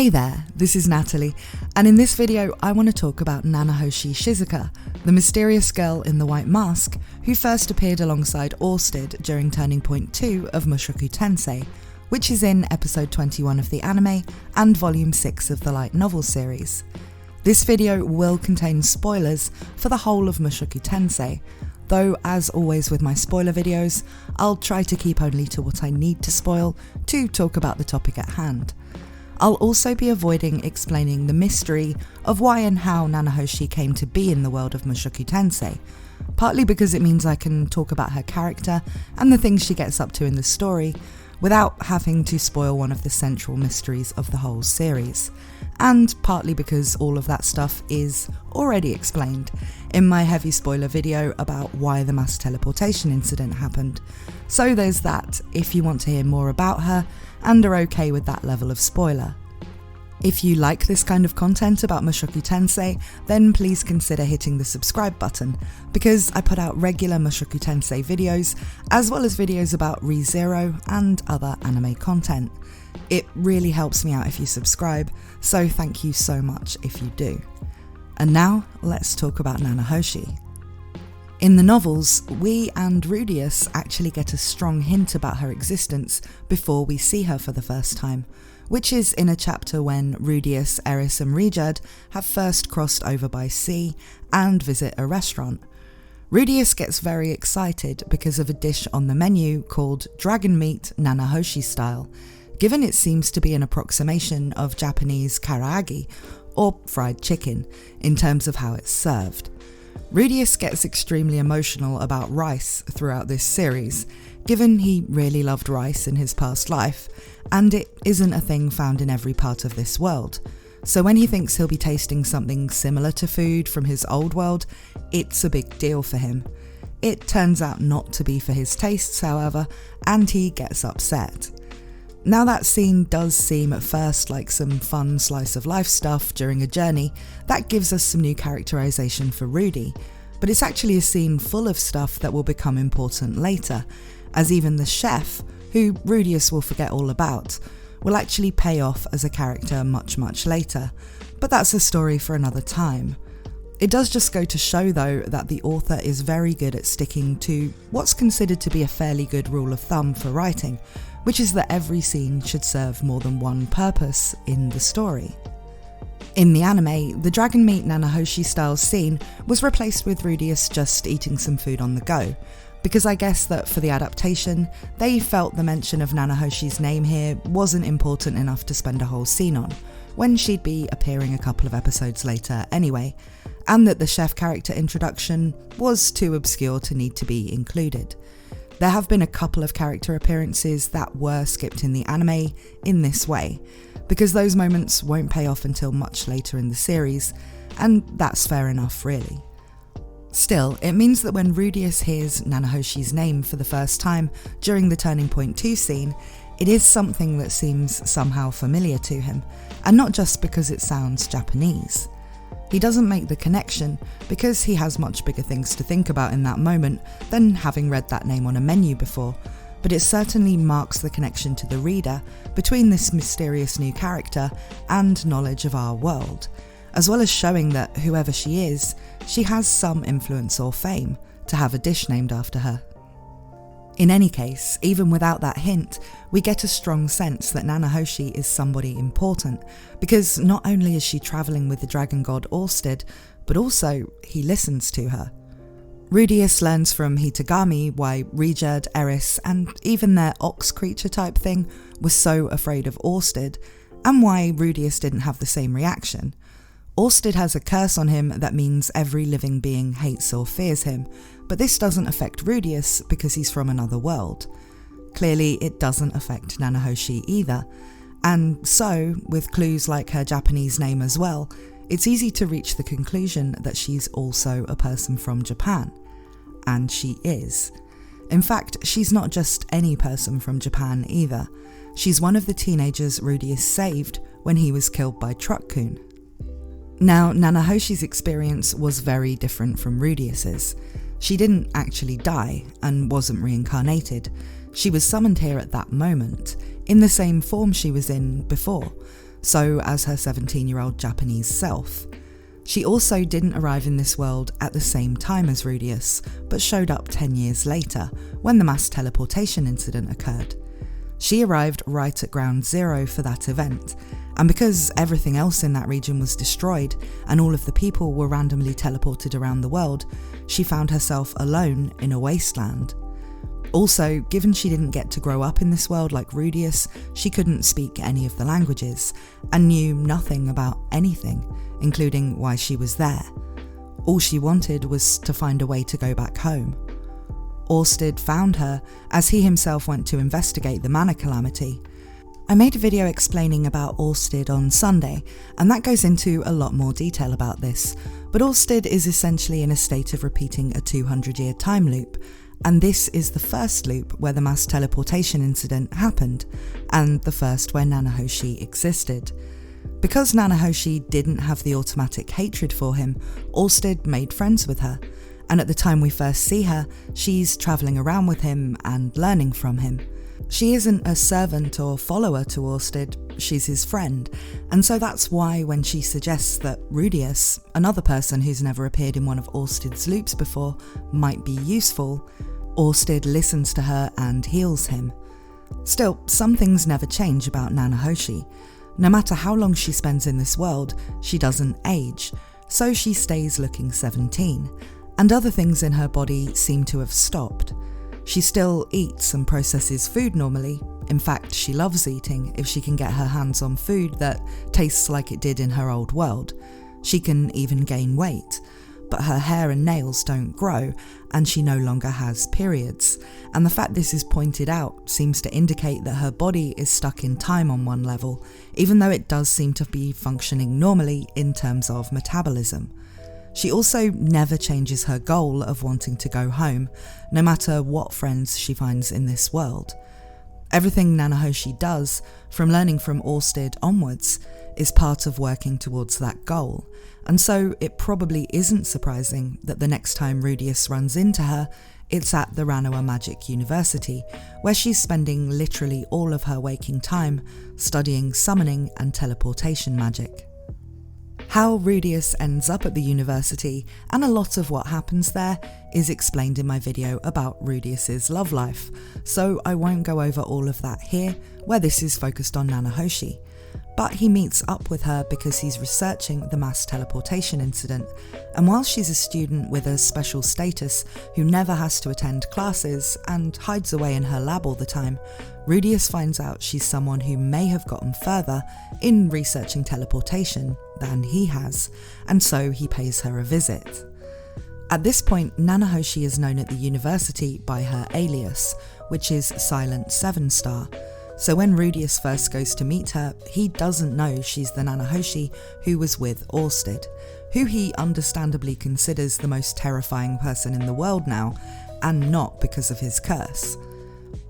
Hey there, this is Natalie, and in this video I want to talk about Nanahoshi Shizuka, the mysterious girl in the white mask who first appeared alongside Orsted during Turning Point 2 of Mushoku Tensei, which is in episode 21 of the anime and volume 6 of the light novel series. This video will contain spoilers for the whole of Mushoku Tensei, though as always with my spoiler videos, I'll try to keep only to what I need to spoil to talk about the topic at hand. I'll also be avoiding explaining the mystery of why and how Nanahoshi came to be in the world of Mushoku Tensei, partly because it means I can talk about her character and the things she gets up to in the story without having to spoil one of the central mysteries of the whole series, and partly because all of that stuff is already explained in my heavy spoiler video about why the mass teleportation incident happened. So there's that if you want to hear more about her and are okay with that level of spoiler. If you like this kind of content about Mushoku Tensei, then please consider hitting the subscribe button, because I put out regular Mushoku Tensei videos, as well as videos about ReZero and other anime content. It really helps me out if you subscribe, so thank you so much if you do. And now, let's talk about Nanahoshi. In the novels, we and Rudeus actually get a strong hint about her existence before we see her for the first time, which is in a chapter when Rudeus, Eris and Ruijerd have first crossed over by sea and visit a restaurant. Rudeus gets very excited because of a dish on the menu called dragon meat Nanahoshi style, given it seems to be an approximation of Japanese karaage, or fried chicken, in terms of how it's served. Rudeus gets extremely emotional about rice throughout this series, given he really loved rice in his past life, and it isn't a thing found in every part of this world. So when he thinks he'll be tasting something similar to food from his old world, it's a big deal for him. It turns out not to be for his tastes, however, and he gets upset. Now that scene does seem at first like some fun slice of life stuff during a journey that gives us some new characterization for Rudy, but it's actually a scene full of stuff that will become important later, as even the chef, who Rudeus will forget all about, will actually pay off as a character much later, but that's a story for another time. It does just go to show though that the author is very good at sticking to what's considered to be a fairly good rule of thumb for writing, which is that every scene should serve more than one purpose in the story. In the anime, the dragon meat Nanahoshi style scene was replaced with Rudeus just eating some food on the go, because I guess that for the adaptation, they felt the mention of Nanahoshi's name here wasn't important enough to spend a whole scene on, when she'd be appearing a couple of episodes later anyway, and that the chef character introduction was too obscure to need to be included. There have been a couple of character appearances that were skipped in the anime in this way, because those moments won't pay off until much later in the series, and that's fair enough really. Still, it means that when Rudeus hears Nanahoshi's name for the first time during the Turning Point 2 scene, it is something that seems somehow familiar to him, and not just because it sounds Japanese. He doesn't make the connection because he has much bigger things to think about in that moment than having read that name on a menu before, but it certainly marks the connection to the reader between this mysterious new character and knowledge of our world, as well as showing that whoever she is, she has some influence or fame to have a dish named after her. In any case, even without that hint, we get a strong sense that Nanahoshi is somebody important, because not only is she travelling with the dragon god Orsted, but also he listens to her. Rudeus learns from Hitagami why Ruijerd, Eris, and even their ox creature type thing was so afraid of Orsted, and why Rudeus didn't have the same reaction. Orsted has a curse on him that means every living being hates or fears him, but this doesn't affect Rudeus because he's from another world. Clearly, it doesn't affect Nanahoshi either, and so, with clues like her Japanese name as well, it's easy to reach the conclusion that she's also a person from Japan. And she is. In fact, she's not just any person from Japan either. She's one of the teenagers Rudeus saved when he was killed by Truck-kun. Now, Nanahoshi's experience was very different from Rudeus's. She didn't actually die and wasn't reincarnated. She was summoned here at that moment, in the same form she was in before. so as her 17-year-old Japanese self. She also didn't arrive in this world at the same time as Rudeus, but showed up 10 years later, when the mass teleportation incident occurred. She arrived right at ground zero for that event, and because everything else in that region was destroyed and all of the people were randomly teleported around the world, she found herself alone in a wasteland. Also, given she didn't get to grow up in this world like Rudeus, she couldn't speak any of the languages, and knew nothing about anything, including why she was there. All she wanted was to find a way to go back home. Orsted found her as he himself went to investigate the mana calamity. I made a video explaining about Orsted on Sunday, and that goes into a lot more detail about this, but Orsted is essentially in a state of repeating a 200-year time loop, and this is the first loop where the mass teleportation incident happened, and the first where Nanahoshi existed. Because Nanahoshi didn't have the automatic hatred for him, Orsted made friends with her, and at the time we first see her, she's travelling around with him and learning from him. She isn't a servant or follower to Orsted, she's his friend, and so that's why when she suggests that Rudeus, another person who's never appeared in one of Orsted's loops before, might be useful, Orsted listens to her and heals him. Still, some things never change about Nanahoshi. No matter how long she spends in this world, she doesn't age, so she stays looking 17, and other things in her body seem to have stopped. She still eats and processes food normally. In fact, she loves eating if she can get her hands on food that tastes like it did in her old world. She can even gain weight, but her hair and nails don't grow, and she no longer has periods. And the fact this is pointed out seems to indicate that her body is stuck in time on one level, even though it does seem to be functioning normally in terms of metabolism. She also never changes her goal of wanting to go home, no matter what friends she finds in this world. Everything Nanahoshi does, from learning from Orsted onwards, is part of working towards that goal, and so it probably isn't surprising that the next time Rudeus runs into her, it's at the Ranoa Magic University, where she's spending literally all of her waking time studying summoning and teleportation magic. How Rudeus ends up at the university, and a lot of what happens there, is explained in my video about Rudeus's love life, so I won't go over all of that here, where this is focused on Nanahoshi. But he meets up with her because he's researching the mass teleportation incident, and while she's a student with a special status who never has to attend classes and hides away in her lab all the time, Rudeus finds out she's someone who may have gotten further in researching teleportation than he has, and so he pays her a visit. At this point, Nanahoshi is known at the university by her alias, which is Silent 7-Star. So when Rudeus first goes to meet her, he doesn't know she's the Nanahoshi who was with Orsted, who he understandably considers the most terrifying person in the world now, and not because of his curse.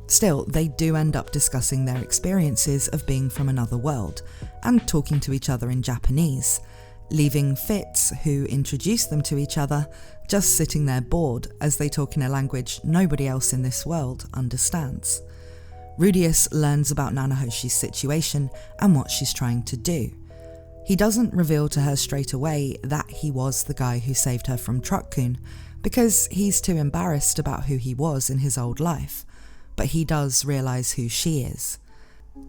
Still, they do end up discussing their experiences of being from another world, and talking to each other in Japanese, leaving Fitz, who introduced them to each other, just sitting there bored as they talk in a language nobody else in this world understands. Rudeus learns about Nanahoshi's situation and what she's trying to do. He doesn't reveal to her straight away that he was the guy who saved her from Truck-kun, because he's too embarrassed about who he was in his old life, but he does realise who she is.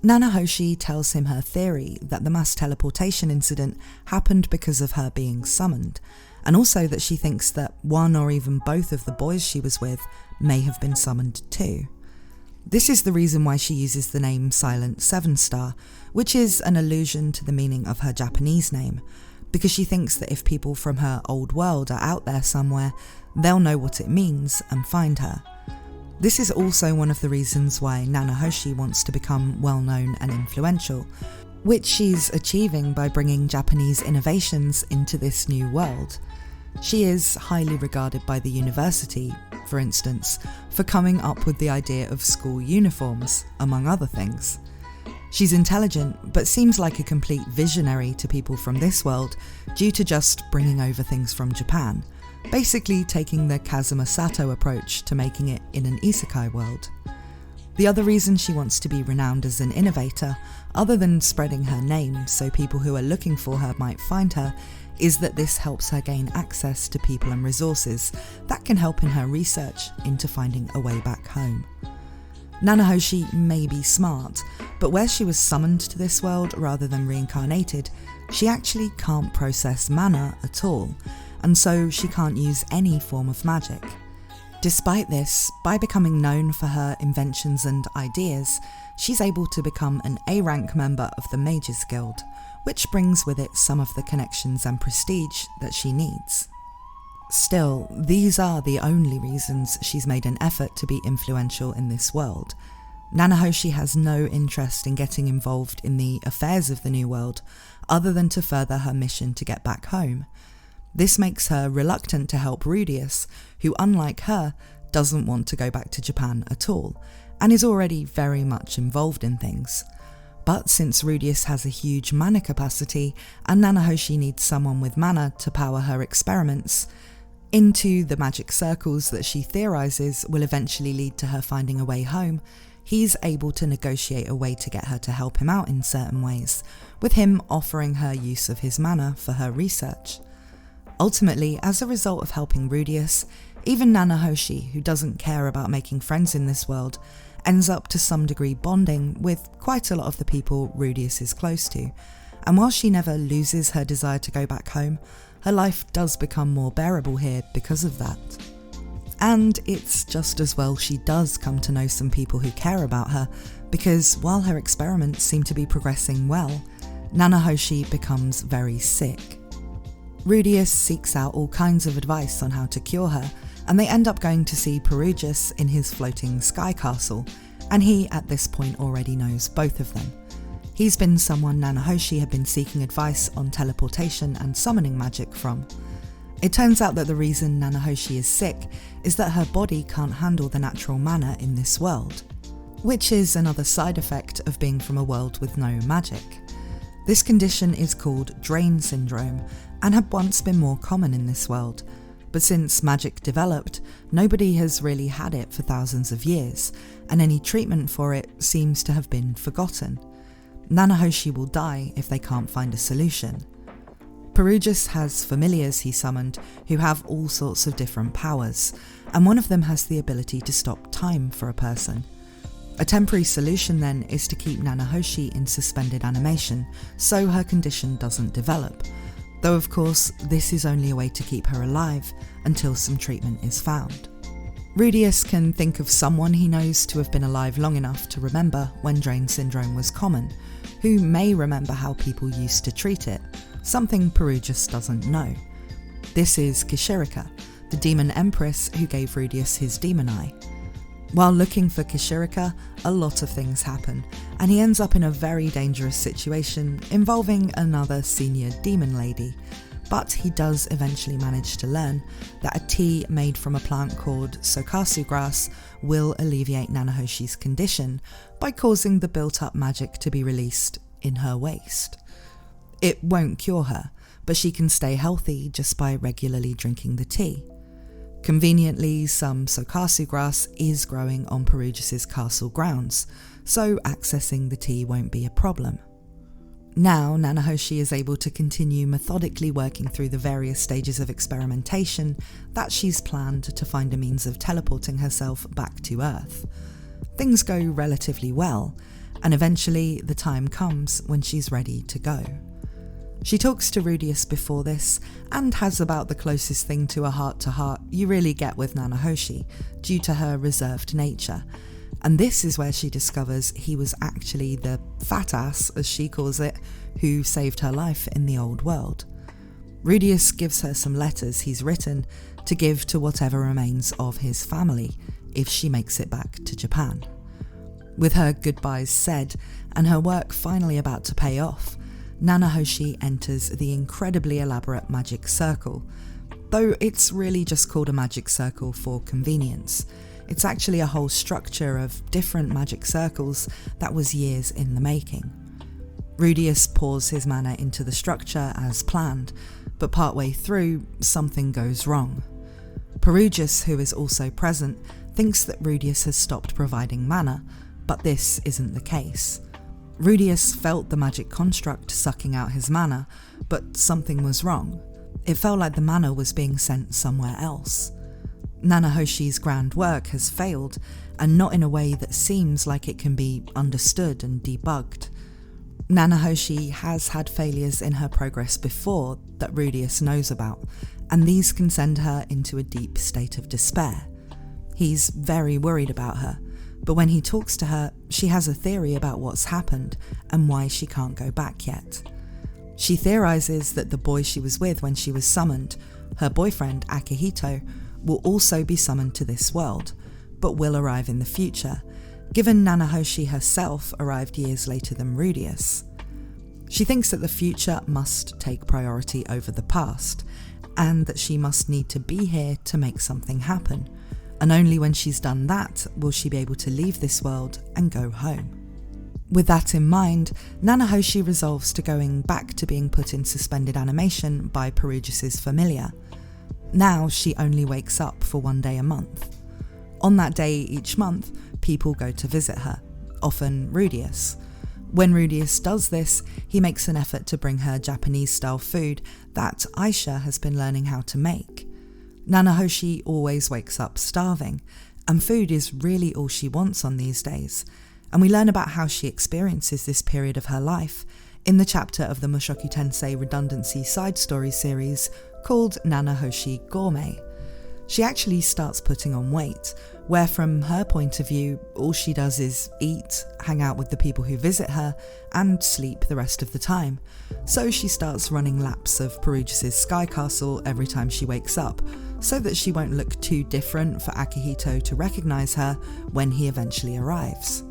Nanahoshi tells him her theory that the mass teleportation incident happened because of her being summoned, and also that she thinks that one or even both of the boys she was with may have been summoned too. This is the reason why she uses the name Silent 7-Star, which is an allusion to the meaning of her Japanese name, because she thinks that if people from her old world are out there somewhere, they'll know what it means and find her. This is also one of the reasons why Nanahoshi wants to become well-known and influential, which she's achieving by bringing Japanese innovations into this new world. She is highly regarded by the university, for instance, for coming up with the idea of school uniforms, among other things. She's intelligent, but seems like a complete visionary to people from this world due to just bringing over things from Japan, basically taking the Kazuma Sato approach to making it in an isekai world. The other reason she wants to be renowned as an innovator, other than spreading her name so people who are looking for her might find her, is that this helps her gain access to people and resources that can help in her research into finding a way back home. Nanahoshi may be smart, but where she was summoned to this world rather than reincarnated, she actually can't process mana at all, and so she can't use any form of magic. Despite this, by becoming known for her inventions and ideas, she's able to become an A-rank member of the Mages Guild, which brings with it some of the connections and prestige that she needs. Still, these are the only reasons she's made an effort to be influential in this world. Nanahoshi has no interest in getting involved in the affairs of the new world, other than to further her mission to get back home. This makes her reluctant to help Rudeus, who unlike her, doesn't want to go back to Japan at all, and is already very much involved in things. But since Rudeus has a huge mana capacity, and Nanahoshi needs someone with mana to power her experiments, into the magic circles that she theorises will eventually lead to her finding a way home, he's able to negotiate a way to get her to help him out in certain ways, with him offering her use of his mana for her research. Ultimately, as a result of helping Rudeus, even Nanahoshi, who doesn't care about making friends in this world, ends up to some degree bonding with quite a lot of the people Rudeus is close to, and while she never loses her desire to go back home, her life does become more bearable here because of that. And it's just as well she does come to know some people who care about her, because while her experiments seem to be progressing well, Nanahoshi becomes very sick. Rudeus seeks out all kinds of advice on how to cure her, and they end up going to see Boreas in his floating sky castle, and he at this point already knows both of them. He's been someone Nanahoshi had been seeking advice on teleportation and summoning magic from. It turns out that the reason Nanahoshi is sick is that her body can't handle the natural mana in this world, which is another side effect of being from a world with no magic. This condition is called drain syndrome, and had once been more common in this world, but since magic developed, nobody has really had it for thousands of years, and any treatment for it seems to have been forgotten. Nanahoshi will die if they can't find a solution. Boreas has familiars he summoned who have all sorts of different powers, and one of them has the ability to stop time for a person. A temporary solution then is to keep Nanahoshi in suspended animation, so her condition doesn't develop, though of course this is only a way to keep her alive until some treatment is found. Rudeus can think of someone he knows to have been alive long enough to remember when drain syndrome was common, who may remember how people used to treat it, something Boreas doesn't know. This is Kishirika, the demon empress who gave Rudeus his demon eye. While looking for Kishirika, a lot of things happen, and he ends up in a very dangerous situation involving another senior demon lady, but he does eventually manage to learn that a tea made from a plant called sokasu grass will alleviate Nanahoshi's condition by causing the built-up magic to be released in her waist. It won't cure her, but she can stay healthy just by regularly drinking the tea. Conveniently, some sokasu grass is growing on Boreas' castle grounds, so accessing the tea won't be a problem. Now, Nanahoshi is able to continue methodically working through the various stages of experimentation that she's planned to find a means of teleporting herself back to Earth. Things go relatively well, and eventually the time comes when she's ready to go. She talks to Rudeus before this, and has about the closest thing to a heart-to-heart you really get with Nanahoshi, due to her reserved nature. And this is where she discovers he was actually the fat ass, as she calls it, who saved her life in the old world. Rudeus gives her some letters he's written to give to whatever remains of his family, if she makes it back to Japan. With her goodbyes said, and her work finally about to pay off, Nanahoshi enters the incredibly elaborate magic circle, though it's really just called a magic circle for convenience. It's actually a whole structure of different magic circles that was years in the making. Rudeus pours his mana into the structure as planned, but partway through, something goes wrong. Boreas, who is also present, thinks that Rudeus has stopped providing mana, but this isn't the case. Rudeus felt the magic construct sucking out his mana, but something was wrong. It felt like the mana was being sent somewhere else. Nanahoshi's grand work has failed, and not in a way that seems like it can be understood and debugged. Nanahoshi has had failures in her progress before that Rudeus knows about, and these can send her into a deep state of despair. He's very worried about her, but when he talks to her, she has a theory about what's happened and why she can't go back yet. She theorizes that the boy she was with when she was summoned, her boyfriend Akihito, will also be summoned to this world, but will arrive in the future, given Nanahoshi herself arrived years later than Rudeus. She thinks that the future must take priority over the past, and that she must need to be here to make something happen, and only when she's done that will she be able to leave this world and go home. With that in mind, Nanahoshi resolves to going back to being put in suspended animation by Perugis' familiar. Now she only wakes up for one day a month. On that day each month, people go to visit her, often Rudeus. When Rudeus does this, he makes an effort to bring her Japanese-style food that Aisha has been learning how to make. Nanahoshi always wakes up starving, and food is really all she wants on these days, and we learn about how she experiences this period of her life in the chapter of the Mushoku Tensei redundancy side story series called Nanahoshi Gourmet. She actually starts putting on weight, where from her point of view, all she does is eat, hang out with the people who visit her, and sleep the rest of the time. So she starts running laps of Perugis' Sky Castle every time she wakes up, so that she won't look too different for Akihito to recognise her when he eventually arrives.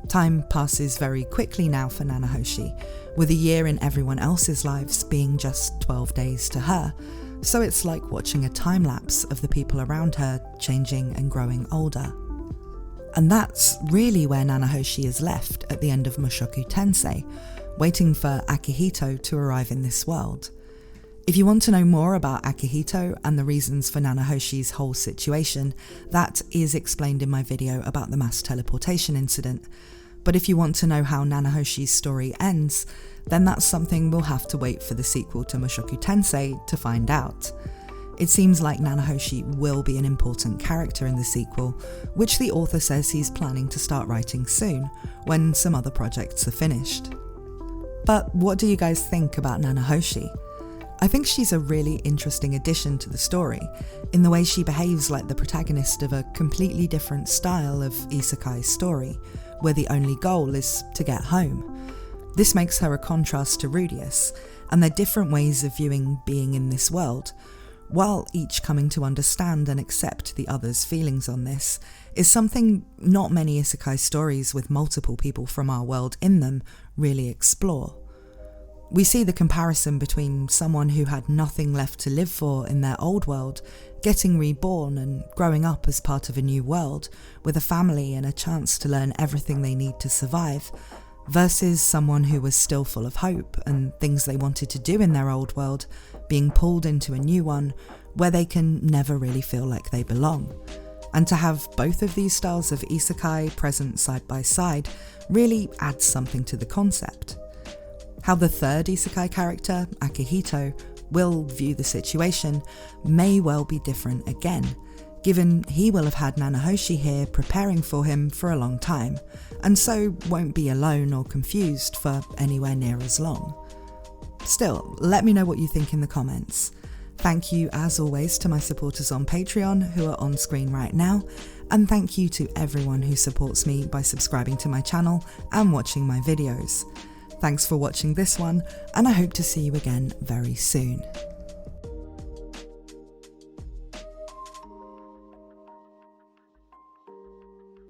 Time passes very quickly now for Nanahoshi, with a year in everyone else's lives being just 12 days to her, so it's like watching a time-lapse of the people around her changing and growing older. And that's really where Nanahoshi is left at the end of Mushoku Tensei, waiting for Akihito to arrive in this world. If you want to know more about Akihito and the reasons for Nanahoshi's whole situation, that is explained in my video about the mass teleportation incident. But if you want to know how Nanahoshi's story ends, then that's something we'll have to wait for the sequel to Mushoku Tensei to find out. It seems like Nanahoshi will be an important character in the sequel, which the author says he's planning to start writing soon, when some other projects are finished. But what do you guys think about Nanahoshi? I think she's a really interesting addition to the story, in the way she behaves like the protagonist of a completely different style of isekai story, where the only goal is to get home. This makes her a contrast to Rudeus, and their different ways of viewing being in this world, while each coming to understand and accept the other's feelings on this, is something not many isekai stories with multiple people from our world in them really explore. We see the comparison between someone who had nothing left to live for in their old world, getting reborn and growing up as part of a new world, with a family and a chance to learn everything they need to survive, versus someone who was still full of hope and things they wanted to do in their old world, being pulled into a new one where they can never really feel like they belong. And to have both of these styles of isekai present side by side really adds something to the concept. How the third isekai character, Akihito, will view the situation may well be different again, given he will have had Nanahoshi here preparing for him for a long time, and so won't be alone or confused for anywhere near as long. Still, let me know what you think in the comments. Thank you as always to my supporters on Patreon who are on screen right now, and thank you to everyone who supports me by subscribing to my channel and watching my videos. Thanks for watching this one, and I hope to see you again very soon.